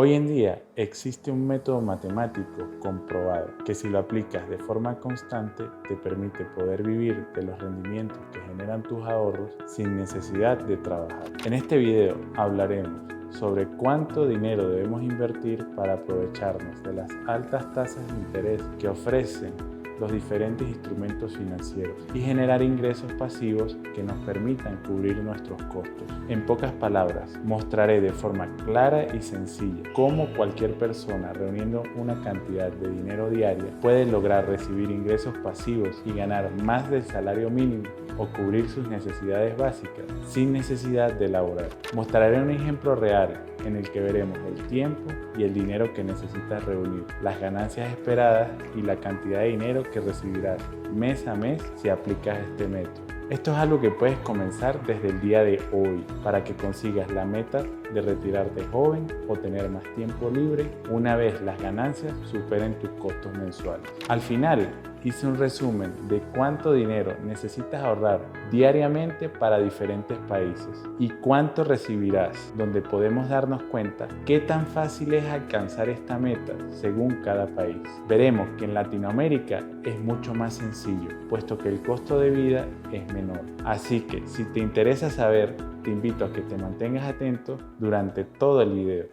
Hoy en día existe un método matemático comprobado que si lo aplicas de forma constante te permite poder vivir de los rendimientos que generan tus ahorros sin necesidad de trabajar. En este video hablaremos sobre cuánto dinero debemos invertir para aprovecharnos de las altas tasas de interés que ofrecen los diferentes instrumentos financieros y generar ingresos pasivos que nos permitan cubrir nuestros costos. En pocas palabras, mostraré de forma clara y sencilla cómo cualquier persona reuniendo una cantidad de dinero diaria puede lograr recibir ingresos pasivos y ganar más del salario mínimo o cubrir sus necesidades básicas sin necesidad de laborar. Mostraré un ejemplo real en el que veremos el tiempo y el dinero que necesitas reunir, las ganancias esperadas y la cantidad de dinero que recibirás mes a mes si aplicas este método. Esto es algo que puedes comenzar desde el día de hoy para que consigas la meta de retirarte joven o tener más tiempo libre una vez las ganancias superen tus costos mensuales. Al final, hice un resumen de cuánto dinero necesitas ahorrar diariamente para diferentes países y cuánto recibirás, donde podemos darnos cuenta qué tan fácil es alcanzar esta meta según cada país. Veremos que en Latinoamérica es mucho más sencillo, puesto que el costo de vida es menor. Así que si te interesa saber, te invito a que te mantengas atento durante todo el video.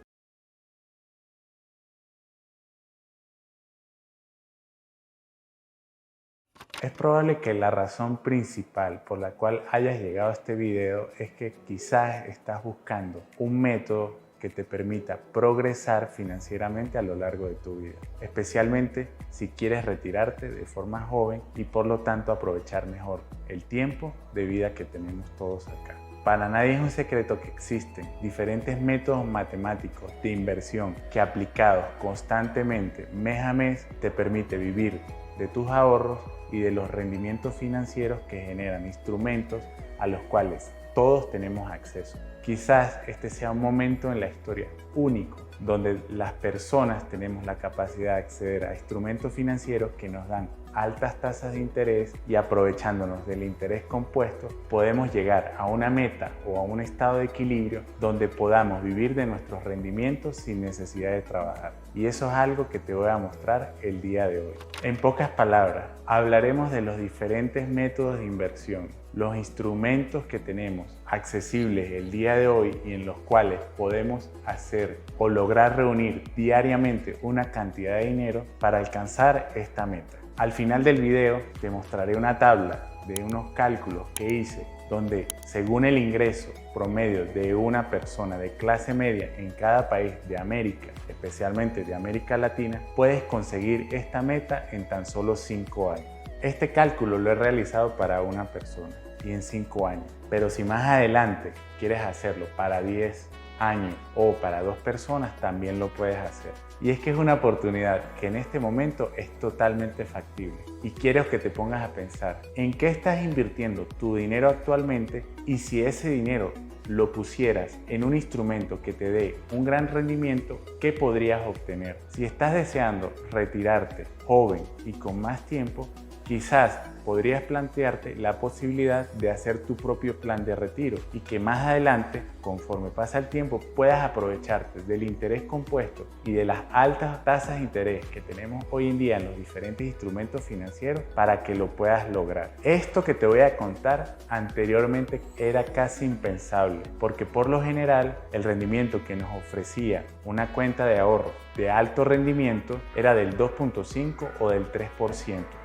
Es probable que la razón principal por la cual hayas llegado a este video es que quizás estás buscando un método que te permita progresar financieramente a lo largo de tu vida, especialmente si quieres retirarte de forma joven y por lo tanto aprovechar mejor el tiempo de vida que tenemos todos acá. Para nadie es un secreto que existen diferentes métodos matemáticos de inversión que aplicados constantemente mes a mes te permite vivir de tus ahorros y de los rendimientos financieros que generan instrumentos a los cuales todos tenemos acceso. Quizás este sea un momento en la historia único donde las personas tenemos la capacidad de acceder a instrumentos financieros que nos dan altas tasas de interés y aprovechándonos del interés compuesto podemos llegar a una meta o a un estado de equilibrio donde podamos vivir de nuestros rendimientos sin necesidad de trabajar. Y eso es algo que te voy a mostrar el día de hoy. En pocas palabras, hablaremos de los diferentes métodos de inversión, los instrumentos que tenemos accesibles el día de hoy y en los cuales podemos hacer o lograr reunir diariamente una cantidad de dinero para alcanzar esta meta. Al final del video te mostraré una tabla de unos cálculos que hice donde según el ingreso promedio de una persona de clase media en cada país de América, especialmente de América Latina, puedes conseguir esta meta en tan solo 5 años. Este cálculo lo he realizado para una persona y en 5 años, pero si más adelante quieres hacerlo para 10 años o para 2 personas, también lo puedes hacer. Y es que es una oportunidad que en este momento es totalmente factible. Y quiero que te pongas a pensar en qué estás invirtiendo tu dinero actualmente y si ese dinero lo pusieras en un instrumento que te dé un gran rendimiento, ¿qué podrías obtener? Si estás deseando retirarte joven y con más tiempo, quizás podrías plantearte la posibilidad de hacer tu propio plan de retiro y que más adelante, conforme pasa el tiempo, puedas aprovecharte del interés compuesto y de las altas tasas de interés que tenemos hoy en día en los diferentes instrumentos financieros para que lo puedas lograr. Esto que te voy a contar anteriormente era casi impensable, porque por lo general el rendimiento que nos ofrecía una cuenta de ahorro de alto rendimiento era del 2.5 o del 3%,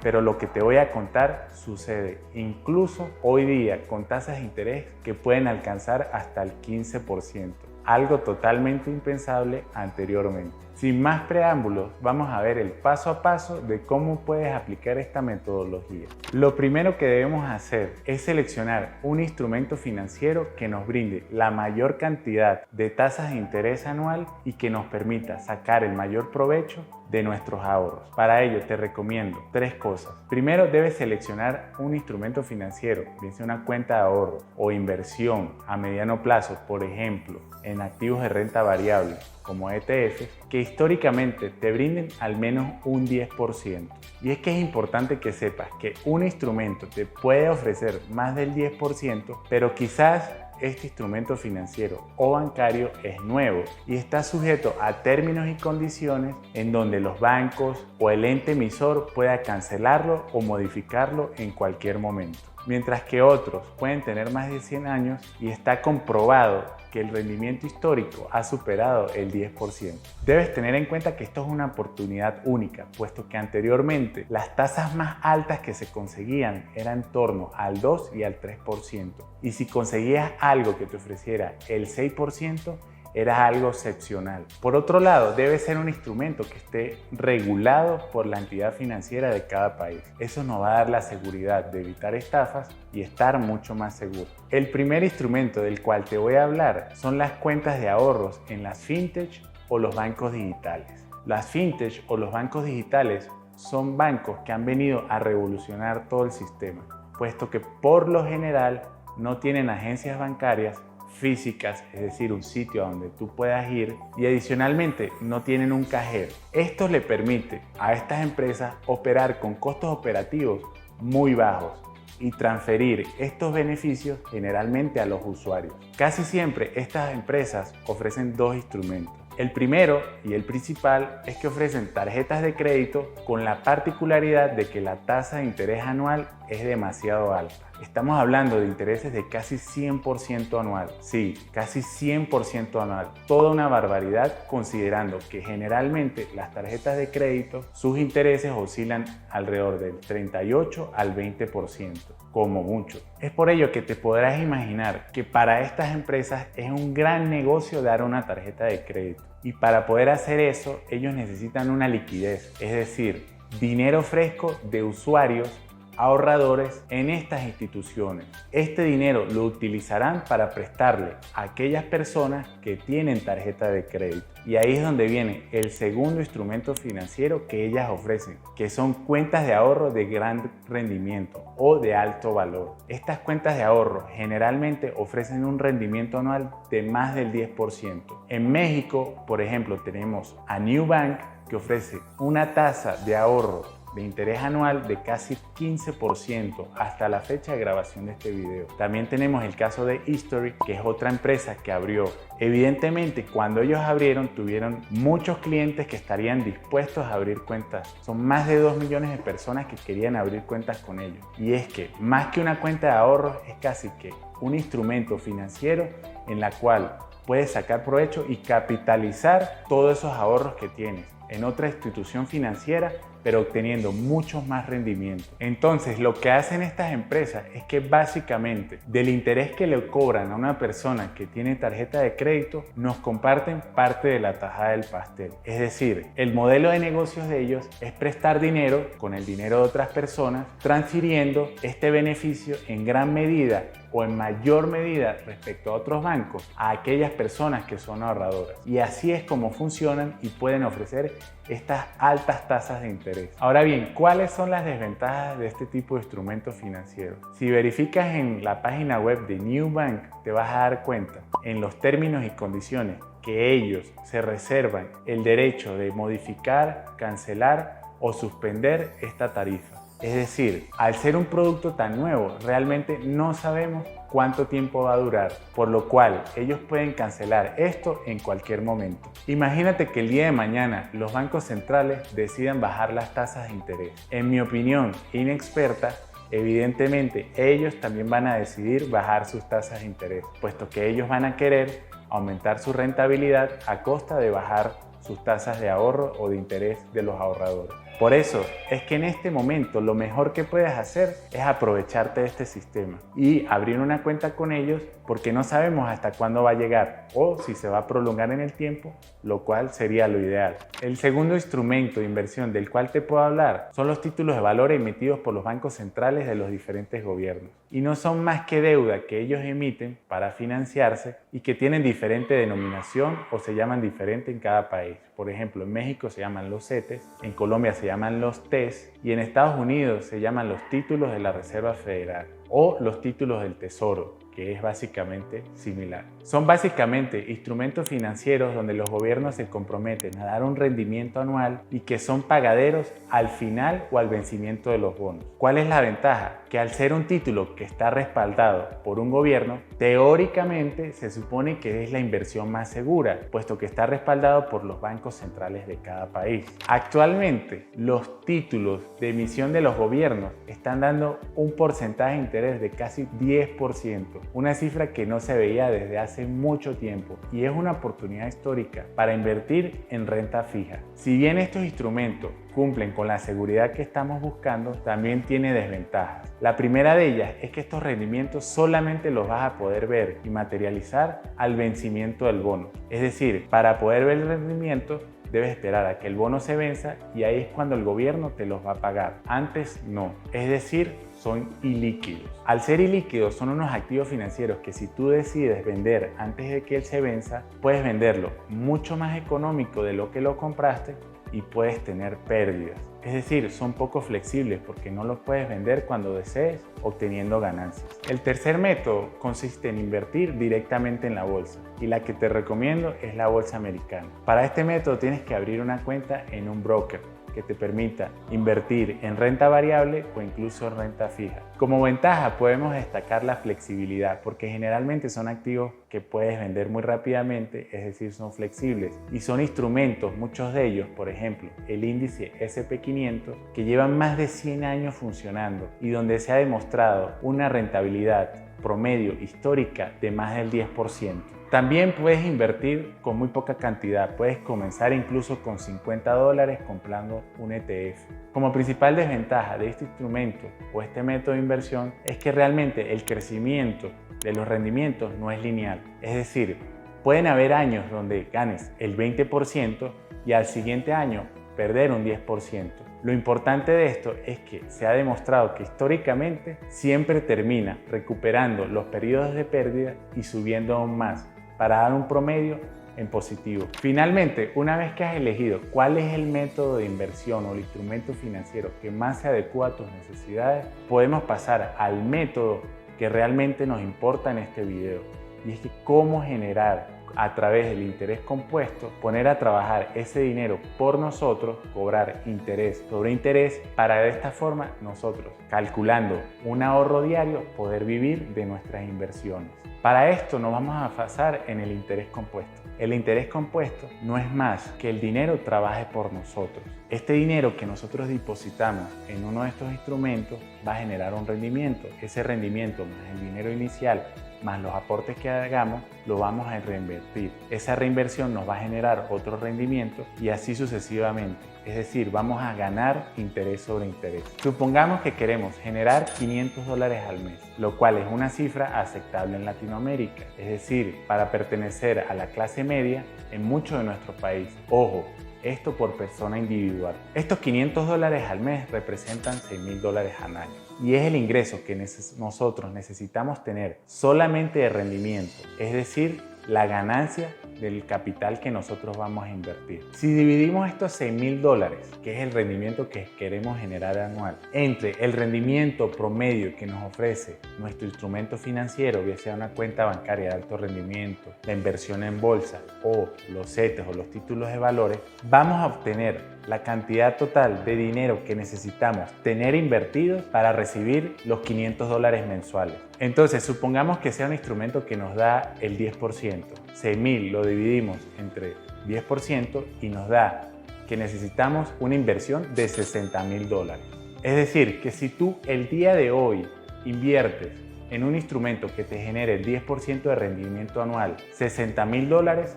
pero lo que te voy a contar sucede incluso hoy día con tasas de interés que pueden alcanzar hasta el 15%, algo totalmente impensable anteriormente. Sin más preámbulos, vamos a ver el paso a paso de cómo puedes aplicar esta metodología. Lo primero que debemos hacer es seleccionar un instrumento financiero que nos brinde la mayor cantidad de tasas de interés anual y que nos permita sacar el mayor provecho de nuestros ahorros. Para ello te recomiendo 3 cosas. Primero, debes seleccionar un instrumento financiero, bien sea una cuenta de ahorro o inversión a mediano plazo, por ejemplo, en activos de renta variable como ETF, que históricamente te brinden al menos un 10%. Y es que es importante que sepas que un instrumento te puede ofrecer más del 10%, pero quizás este instrumento financiero o bancario es nuevo y está sujeto a términos y condiciones en donde los bancos o el ente emisor pueda cancelarlo o modificarlo en cualquier momento. Mientras que otros pueden tener más de 100 años y está comprobado que el rendimiento histórico ha superado el 10%. Debes tener en cuenta que esto es una oportunidad única, puesto que anteriormente las tasas más altas que se conseguían eran en torno al 2 y al 3%. Y si conseguías algo que te ofreciera el 6%, era algo excepcional. Por otro lado, debe ser un instrumento que esté regulado por la entidad financiera de cada país. Eso nos va a dar la seguridad de evitar estafas y estar mucho más seguro. El primer instrumento del cual te voy a hablar son las cuentas de ahorros en las fintech o los bancos digitales. Las fintech o los bancos digitales son bancos que han venido a revolucionar todo el sistema, puesto que por lo general no tienen agencias bancarias físicas, es decir, un sitio a donde tú puedas ir, y adicionalmente no tienen un cajero. Esto le permite a estas empresas operar con costos operativos muy bajos y transferir estos beneficios generalmente a los usuarios. Casi siempre estas empresas ofrecen dos instrumentos. El primero y el principal es que ofrecen tarjetas de crédito con la particularidad de que la tasa de interés anual es demasiado alta. Estamos hablando de intereses de casi 100% anual. Sí, casi 100% anual. Toda una barbaridad considerando que generalmente las tarjetas de crédito, sus intereses oscilan alrededor del 38 al 20%, como mucho. Es por ello que te podrás imaginar que para estas empresas es un gran negocio dar una tarjeta de crédito. Y para poder hacer eso, ellos necesitan una liquidez, es decir, dinero fresco de usuarios ahorradores en estas instituciones. Este dinero lo utilizarán para prestarle a aquellas personas que tienen tarjeta de crédito. Y ahí es donde viene el segundo instrumento financiero que ellas ofrecen, que son cuentas de ahorro de gran rendimiento o de alto valor. Estas cuentas de ahorro generalmente ofrecen un rendimiento anual de más del 10%. En México, por ejemplo, tenemos a Nubank, que ofrece una tasa de ahorro de interés anual de casi 15% hasta la fecha de grabación de este video. También tenemos el caso de History, que es otra empresa que abrió. Evidentemente, cuando ellos abrieron, tuvieron muchos clientes que estarían dispuestos a abrir cuentas. Son más de 2 millones de personas que querían abrir cuentas con ellos. Y es que más que una cuenta de ahorros, es casi que un instrumento financiero en la cual puedes sacar provecho y capitalizar todos esos ahorros que tienes en otra institución financiera, pero obteniendo muchos más rendimientos. Entonces, lo que hacen estas empresas es que básicamente del interés que le cobran a una persona que tiene tarjeta de crédito, nos comparten parte de la tajada del pastel. Es decir, el modelo de negocios de ellos es prestar dinero con el dinero de otras personas, transfiriendo este beneficio en gran medida o en mayor medida respecto a otros bancos a aquellas personas que son ahorradoras. Y así es como funcionan y pueden ofrecer estas altas tasas de interés. Ahora bien, ¿cuáles son las desventajas de este tipo de instrumentos financieros? Si verificas en la página web de Nubank, te vas a dar cuenta en los términos y condiciones que ellos se reservan el derecho de modificar, cancelar o suspender esta tarifa. Es decir, al ser un producto tan nuevo, realmente no sabemos cuánto tiempo va a durar, por lo cual ellos pueden cancelar esto en cualquier momento. Imagínate que el día de mañana los bancos centrales decidan bajar las tasas de interés. En mi opinión inexperta, evidentemente ellos también van a decidir bajar sus tasas de interés, puesto que ellos van a querer aumentar su rentabilidad a costa de bajar sus tasas de ahorro o de interés de los ahorradores. Por eso es que en este momento lo mejor que puedes hacer es aprovecharte de este sistema y abrir una cuenta con ellos, porque no sabemos hasta cuándo va a llegar o si se va a prolongar en el tiempo, lo cual sería lo ideal. El segundo instrumento de inversión del cual te puedo hablar son los títulos de valor emitidos por los bancos centrales de los diferentes gobiernos. Y no son más que deuda que ellos emiten para financiarse y que tienen diferente denominación o se llaman diferente en cada país. Por ejemplo, en México se llaman los CETES, en Colombia se llaman los TES y en Estados Unidos se llaman los títulos de la Reserva Federal o los títulos del Tesoro, que es básicamente similar. Son básicamente instrumentos financieros donde los gobiernos se comprometen a dar un rendimiento anual y que son pagaderos al final o al vencimiento de los bonos. ¿Cuál es la ventaja? Que que al ser un título que está respaldado por un gobierno, teóricamente se supone que es la inversión más segura, puesto que está respaldado por los bancos centrales de cada país. Actualmente, los títulos de emisión de los gobiernos están dando un porcentaje de interés de casi 10%, una cifra que no se veía desde hace mucho tiempo y es una oportunidad histórica para invertir en renta fija. Si bien estos instrumentos cumplen con la seguridad que estamos buscando, también tiene desventajas. La primera de ellas es que estos rendimientos solamente los vas a poder ver y materializar al vencimiento del bono. Es decir, para poder ver el rendimiento, debes esperar a que el bono se venza y ahí es cuando el gobierno te los va a pagar. Antes no. Es decir, son ilíquidos. Al ser ilíquidos, son unos activos financieros que si tú decides vender antes de que él se venza, puedes venderlo mucho más económico de lo que lo compraste y puedes tener pérdidas. Es decir, son poco flexibles porque no los puedes vender cuando desees, obteniendo ganancias. El tercer método consiste en invertir directamente en la bolsa y la que te recomiendo es la bolsa americana. Para este método tienes que abrir una cuenta en un broker que te permita invertir en renta variable o incluso en renta fija. Como ventaja podemos destacar la flexibilidad porque generalmente son activos que puedes vender muy rápidamente, es decir, son flexibles y son instrumentos, muchos de ellos, por ejemplo, el índice SP500, que llevan más de 100 años funcionando y donde se ha demostrado una rentabilidad promedio histórica de más del 10%. También puedes invertir con muy poca cantidad, puedes comenzar incluso con $50 comprando un ETF. Como principal desventaja de este instrumento o este método de inversión es que realmente el crecimiento de los rendimientos no es lineal. Es decir, pueden haber años donde ganes el 20% y al siguiente año perder un 10%. Lo importante de esto es que se ha demostrado que históricamente siempre termina recuperando los periodos de pérdida y subiendo aún más para dar un promedio en positivo. Finalmente, una vez que has elegido cuál es el método de inversión o el instrumento financiero que más se adecua a tus necesidades, podemos pasar al método que realmente nos importa en este video, y es que cómo generar a través del interés compuesto, poner a trabajar ese dinero por nosotros, cobrar interés sobre interés, para de esta forma nosotros, calculando un ahorro diario, poder vivir de nuestras inversiones. Para esto nos vamos a basar en el interés compuesto. El interés compuesto no es más que el dinero trabaje por nosotros. Este dinero que nosotros depositamos en uno de estos instrumentos va a generar un rendimiento. Ese rendimiento más el dinero inicial más los aportes que hagamos, lo vamos a reinvertir. Esa reinversión nos va a generar otro rendimiento y así sucesivamente. Es decir, vamos a ganar interés sobre interés. Supongamos que queremos generar $500 al mes, lo cual es una cifra aceptable en Latinoamérica. Es decir, para pertenecer a la clase media en muchos de nuestros países. Ojo, esto por persona individual. Estos $500 al mes representan $6.000 al año. Y es el ingreso que nosotros necesitamos tener solamente de rendimiento, es decir, la ganancia del capital que nosotros vamos a invertir. Si dividimos estos $6.000, que es el rendimiento que queremos generar anual, entre el rendimiento promedio que nos ofrece nuestro instrumento financiero, ya sea una cuenta bancaria de alto rendimiento, la inversión en bolsa o los CETES o los títulos de valores, vamos a obtener la cantidad total de dinero que necesitamos tener invertidos para recibir los $500 mensuales. Entonces, supongamos que sea un instrumento que nos da el 10%. 6.000 lo dividimos entre 10% y nos da que necesitamos una inversión de $60.000. Es decir, que si tú el día de hoy inviertes en un instrumento que te genere el 10% de rendimiento anual, $60.000,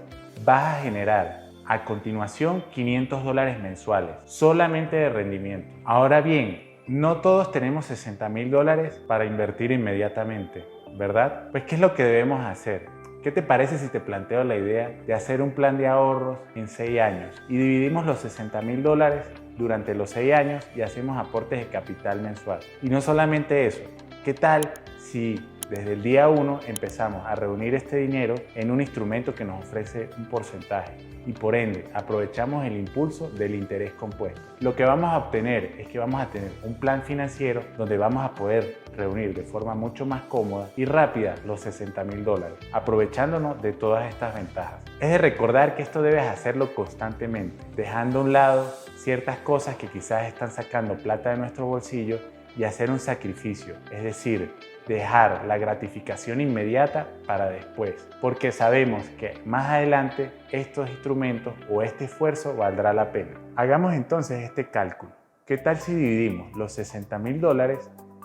vas a generar a continuación $500 mensuales, solamente de rendimiento. Ahora bien, no todos tenemos $60.000 para invertir inmediatamente, ¿verdad? Pues, ¿qué es lo que debemos hacer? ¿Qué te parece si te planteo la idea de hacer un plan de ahorros en 6 años y dividimos los $60.000 durante los 6 años y hacemos aportes de capital mensual? Y no solamente eso, ¿qué tal si desde el día 1 empezamos a reunir este dinero en un instrumento que nos ofrece un porcentaje y por ende aprovechamos el impulso del interés compuesto? Lo que vamos a obtener es que vamos a tener un plan financiero donde vamos a poder reunir de forma mucho más cómoda y rápida los $60.000, aprovechándonos de todas estas ventajas. Es de recordar que esto debes hacerlo constantemente, dejando a un lado ciertas cosas que quizás están sacando plata de nuestro bolsillo y hacer un sacrificio, es decir, dejar la gratificación inmediata para después, porque sabemos que más adelante estos instrumentos o este esfuerzo valdrá la pena. Hagamos entonces este cálculo. ¿Qué tal si dividimos los $60,000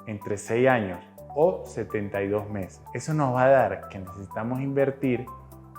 entre 6 años o 72 meses? Eso nos va a dar que necesitamos invertir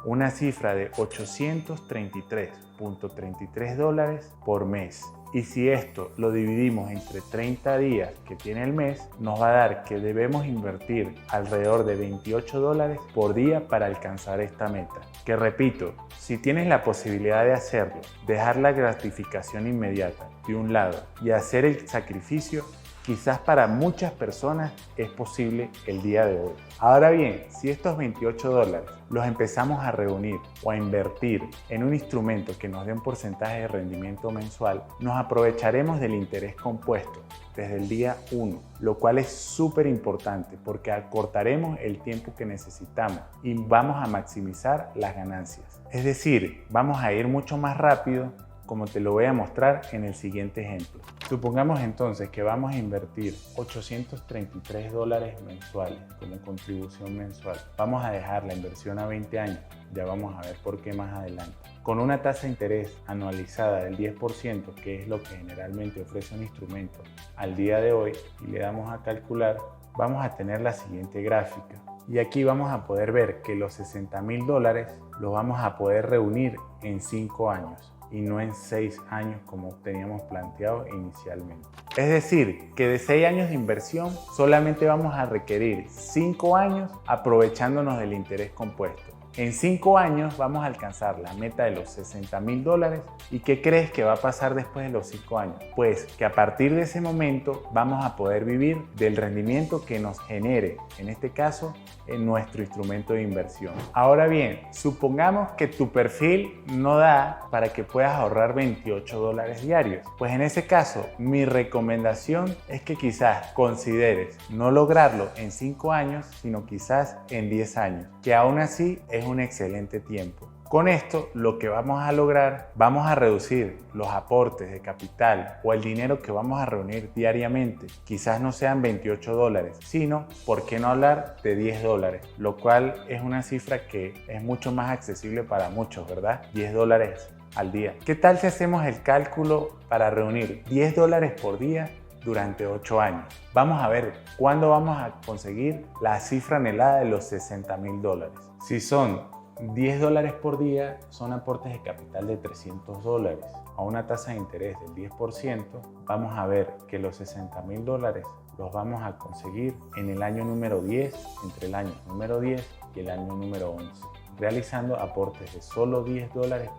una cifra de $833.33 por mes. Y si esto lo dividimos entre 30 días que tiene el mes, nos va a dar que debemos invertir alrededor de $28 por día para alcanzar esta meta. Que repito, si tienes la posibilidad de hacerlo, dejar la gratificación inmediata de un lado y hacer el sacrificio, quizás para muchas personas es posible el día de hoy. Ahora bien, si estos $28 los empezamos a reunir o a invertir en un instrumento que nos dé un porcentaje de rendimiento mensual, nos aprovecharemos del interés compuesto desde el día 1, lo cual es súper importante porque acortaremos el tiempo que necesitamos y vamos a maximizar las ganancias. Es decir, vamos a ir mucho más rápido, como te lo voy a mostrar en el siguiente ejemplo. Supongamos entonces que vamos a invertir $833 mensuales como contribución mensual. Vamos a dejar la inversión a 20 años, ya vamos a ver por qué más adelante. Con una tasa de interés anualizada del 10%, que es lo que generalmente ofrece un instrumento al día de hoy, y le damos a calcular, vamos a tener la siguiente gráfica. Y aquí vamos a poder ver que los $60,000 los vamos a poder reunir en 5 años. Y no en 6 años como teníamos planteado inicialmente. Es decir, que de 6 años de inversión solamente vamos a requerir 5 años aprovechándonos del interés compuesto. En 5 años vamos a alcanzar la meta de los $60,000. ¿Y qué crees que va a pasar después de los 5 años? Pues que a partir de ese momento vamos a poder vivir del rendimiento que nos genere, en este caso, en nuestro instrumento de inversión. Ahora bien, supongamos que tu perfil no da para que puedas ahorrar $28 diarios. Pues en ese caso, mi recomendación es que quizás consideres no lograrlo en 5 años, sino quizás en 10 años, que aún así es un excelente tiempo. Con esto, lo que vamos a lograr, vamos a reducir los aportes de capital o el dinero que vamos a reunir diariamente. Quizás no sean $28, sino, ¿por qué no hablar de $10? Lo cual es una cifra que es mucho más accesible para muchos, ¿verdad? $10 al día. ¿Qué tal si hacemos el cálculo para reunir $10 por día durante 8 años? Vamos a ver cuándo vamos a conseguir la cifra anhelada de los $60,000. Si son $10 por día, son aportes de capital de $300 a una tasa de interés del 10%. Vamos a ver que los $60,000 los vamos a conseguir en el año número 10, entre el año número 10 y el año número 11, realizando aportes de solo $10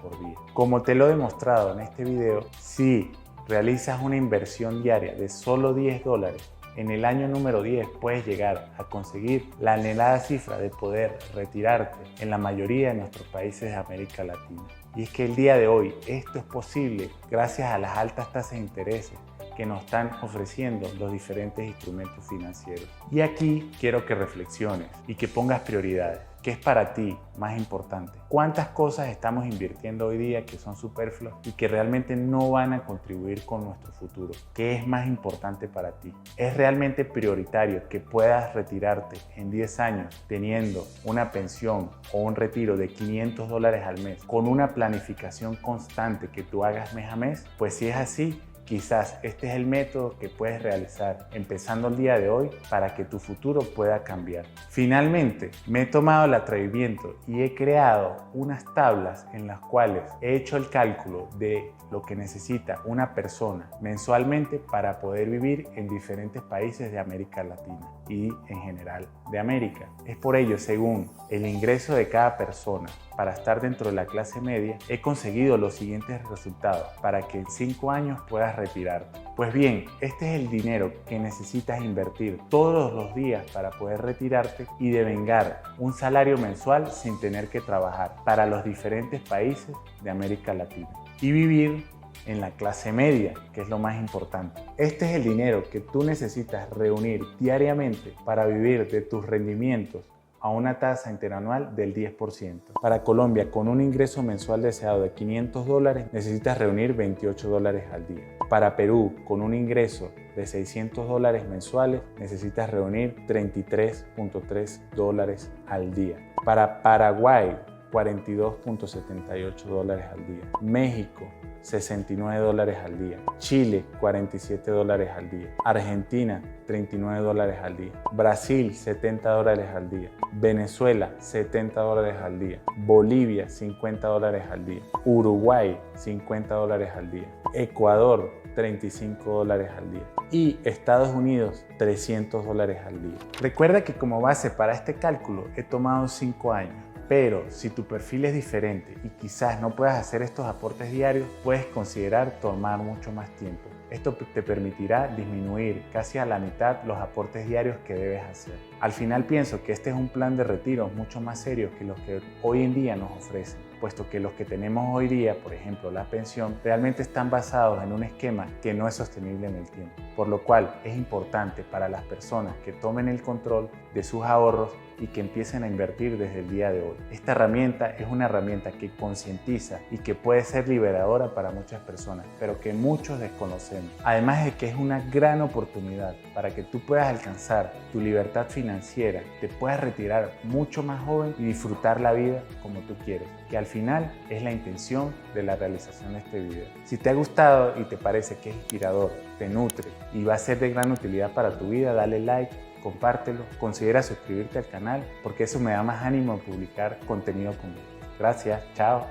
por día. Como te lo he demostrado en este video, si realizas una inversión diaria de solo $10, en el año número 10 puedes llegar a conseguir la anhelada cifra de poder retirarte en la mayoría de nuestros países de América Latina. Y es que el día de hoy esto es posible gracias a las altas tasas de interés que nos están ofreciendo los diferentes instrumentos financieros. Y aquí quiero que reflexiones y que pongas prioridades. ¿Qué es para ti más importante? ¿Cuántas cosas estamos invirtiendo hoy día que son superfluas y que realmente no van a contribuir con nuestro futuro? ¿Qué es más importante para ti? ¿Es realmente prioritario que puedas retirarte en 10 años teniendo una pensión o un retiro de $500 al mes con una planificación constante que tú hagas mes a mes? Pues si es así, quizás este es el método que puedes realizar empezando el día de hoy para que tu futuro pueda cambiar. Finalmente, me he tomado el atrevimiento y he creado unas tablas en las cuales he hecho el cálculo de lo que necesita una persona mensualmente para poder vivir en diferentes países de América Latina y en general de América. Es por ello, según el ingreso de cada persona para estar dentro de la clase media, he conseguido los siguientes resultados para que en 5 años puedas retirarte. Pues bien, este es el dinero que necesitas invertir todos los días para poder retirarte y devengar un salario mensual sin tener que trabajar para los diferentes países de América Latina y vivir en la clase media, que es lo más importante. Este es el dinero que tú necesitas reunir diariamente para vivir de tus rendimientos a una tasa interanual del 10%. Para Colombia, con un ingreso mensual deseado de $500, necesitas reunir $28 al día. Para Perú, con un ingreso de $600 mensuales, necesitas reunir $33.3 al día. Para Paraguay, $42.78 al día. México, $69 al día. Chile, $47 al día. Argentina, $39 al día. Brasil, $70 al día. Venezuela, $70 al día. Bolivia, $50 al día. Uruguay, $50 al día. Ecuador, $35 al día. Y Estados Unidos, $300 al día. Recuerda que como base para este cálculo he tomado 5 años. Pero si tu perfil es diferente y quizás no puedas hacer estos aportes diarios, puedes considerar tomar mucho más tiempo. Esto te permitirá disminuir casi a la mitad los aportes diarios que debes hacer. Al final pienso que este es un plan de retiro mucho más serio que los que hoy en día nos ofrecen, puesto que los que tenemos hoy día, por ejemplo la pensión, realmente están basados en un esquema que no es sostenible en el tiempo, por lo cual es importante para las personas que tomen el control de sus ahorros y que empiecen a invertir desde el día de hoy. Esta herramienta es una herramienta que concientiza y que puede ser liberadora para muchas personas, pero que muchos desconocemos. Además de que es una gran oportunidad para que tú puedas alcanzar tu libertad financiera, te puedas retirar mucho más joven y disfrutar la vida como tú quieres, que al final es la intención de la realización de este video. Si te ha gustado y te parece que es inspirador, te nutre y va a ser de gran utilidad para tu vida, dale like, compártelo, considera suscribirte al canal porque eso me da más ánimo a publicar contenido como este. Gracias, chao.